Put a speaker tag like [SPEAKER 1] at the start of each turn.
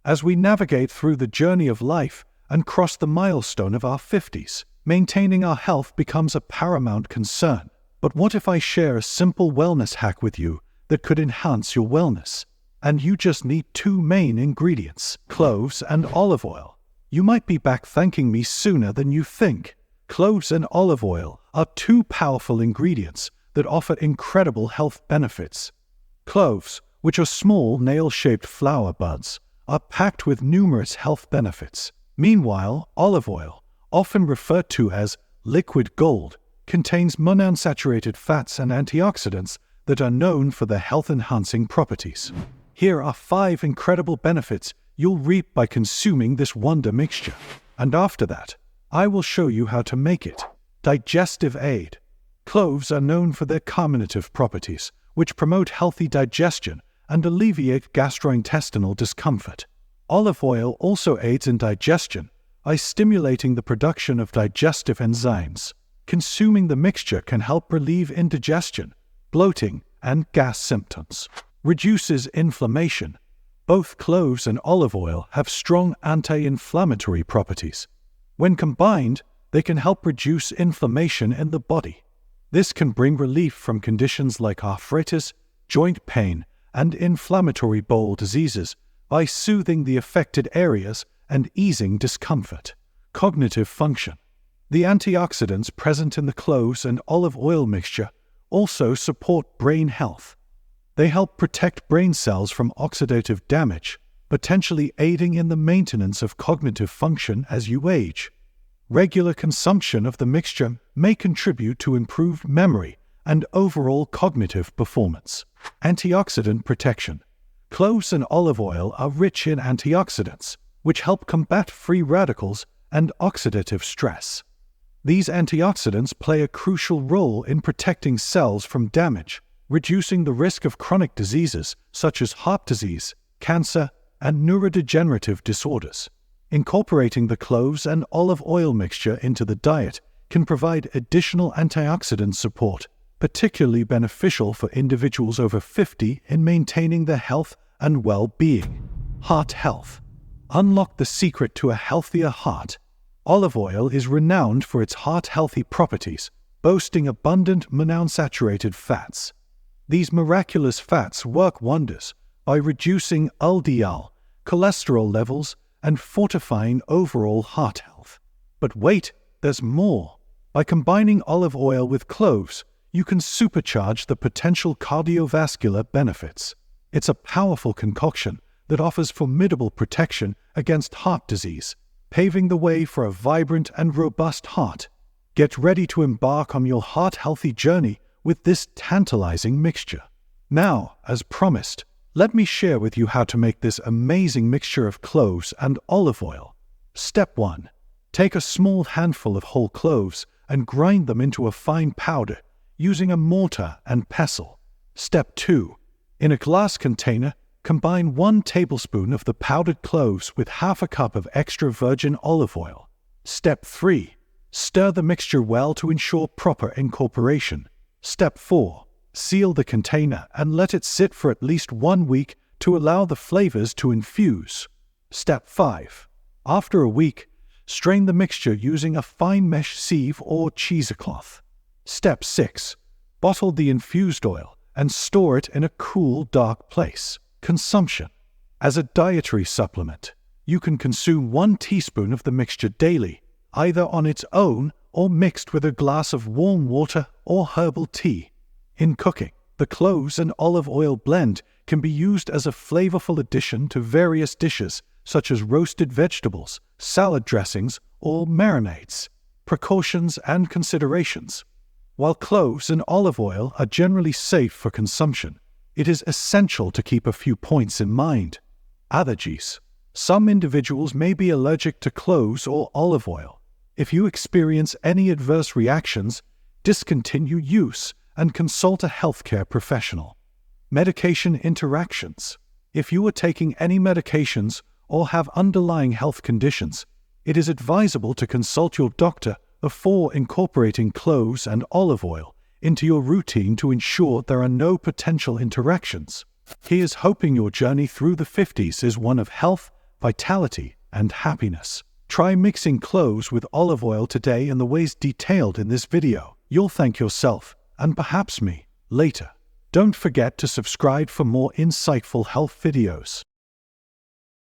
[SPEAKER 1] As we navigate through the journey of life and cross the milestone of our 50s, maintaining our health becomes a paramount concern. But what if I share a simple wellness hack with you that could enhance your wellness? And you just need 2 main ingredients: cloves and olive oil. You might be back thanking me sooner than you think. Cloves and olive oil are 2 powerful ingredients that offer incredible health benefits. Cloves, which are small nail-shaped flower buds, are packed with numerous health benefits. Meanwhile, olive oil, often referred to as liquid gold, contains monounsaturated fats and antioxidants that are known for their health-enhancing properties. Here are 5 incredible benefits you'll reap by consuming this wonder mixture. And after that, I will show you how to make it. Digestive aid. Cloves are known for their carminative properties, which promote healthy digestion and alleviate gastrointestinal discomfort. Olive oil also aids in digestion by stimulating the production of digestive enzymes. Consuming the mixture can help relieve indigestion, bloating, and gas symptoms. Reduces inflammation. Both cloves and olive oil have strong anti-inflammatory properties. When combined, they can help reduce inflammation in the body. This can bring relief from conditions like arthritis, joint pain, and inflammatory bowel diseases by soothing the affected areas and easing discomfort. Cognitive function. The antioxidants present in the cloves and olive oil mixture also support brain health. They help protect brain cells from oxidative damage, potentially aiding in the maintenance of cognitive function as you age. Regular consumption of the mixture may contribute to improved memory and overall cognitive performance. Antioxidant protection. Cloves and olive oil are rich in antioxidants, which help combat free radicals and oxidative stress. These antioxidants play a crucial role in protecting cells from damage, reducing the risk of chronic diseases such as heart disease, cancer, and neurodegenerative disorders. Incorporating the cloves and olive oil mixture into the diet can provide additional antioxidant support, particularly beneficial for individuals over 50 in maintaining their health and well-being. Heart health. Unlock the secret to a healthier heart. Olive oil is renowned for its heart-healthy properties, boasting abundant monounsaturated fats. These miraculous fats work wonders by reducing LDL, cholesterol levels, and fortifying overall heart health. But wait, there's more. By combining olive oil with cloves, you can supercharge the potential cardiovascular benefits. It's a powerful concoction that offers formidable protection against heart disease, paving the way for a vibrant and robust heart. Get ready to embark on your heart-healthy journey with this tantalizing mixture. Now, as promised, let me share with you how to make this amazing mixture of cloves and olive oil. Step 1. Take a small handful of whole cloves and grind them into a fine powder using a mortar and pestle. Step 2. In a glass container, combine 1 tablespoon of the powdered cloves with half a cup of extra virgin olive oil. Step 3. Stir the mixture well to ensure proper incorporation. Step 4. Seal the container and let it sit for at least 1 week to allow the flavors to infuse. Step 5. After a week, strain the mixture using a fine mesh sieve or cheesecloth. Step 6. Bottle the infused oil and store it in a cool, dark place. Consumption. As a dietary supplement, you can consume 1 teaspoon of the mixture daily, either on its own or mixed with a glass of warm water or herbal tea. In cooking, the cloves and olive oil blend can be used as a flavorful addition to various dishes such as roasted vegetables, salad dressings, or marinades. Precautions and considerations. While cloves and olive oil are generally safe for consumption, it is essential to keep a few points in mind. Allergies. Some individuals may be allergic to cloves or olive oil. If you experience any adverse reactions, discontinue use and consult a healthcare professional. Medication interactions. If you are taking any medications or have underlying health conditions, it is advisable to consult your doctor before incorporating cloves and olive oil into your routine to ensure there are no potential interactions. Here's hoping your journey through the 50s is one of health, vitality, and happiness. Try mixing cloves with olive oil today in the ways detailed in this video. You'll thank yourself, and perhaps me, later. Don't forget to subscribe for more insightful health videos.